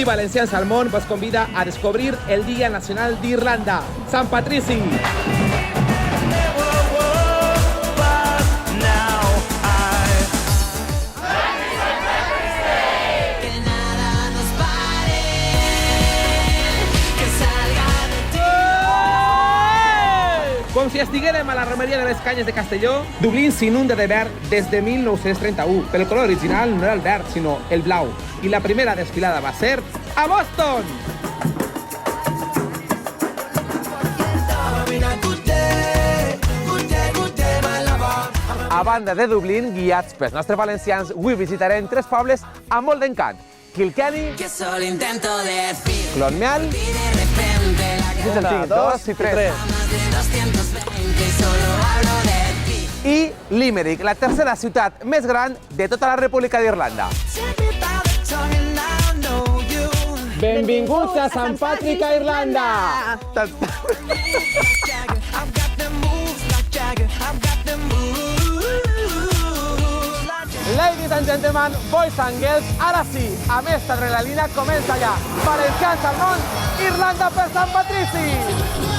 Avui Valencians al món vos convida a descobrir el Dia Nacional d'Irlanda, Sant Patrici. Com si estiguérem a la romeria de les Canyes de Castelló, Dublín s'inunda de verd des de 1931. Però el color original no era el verd, sinó el blau. I la primera desfilada va ser a Boston! A banda de Dublín, guiats pels nostres valencians, avui visitarem 3 pobles amb molt d'encant. Kilkenny, Clonmel, 2 i 3. I Limerick, la tercera ciutat més gran de tota la República d'Irlanda. Benvinguts a Sant Patrick a Irlanda! Ladies and gentlemen, boys and girls, ara sí, amb esta adrenalina comença ja. Valencians al món, Irlanda per Sant Patrici!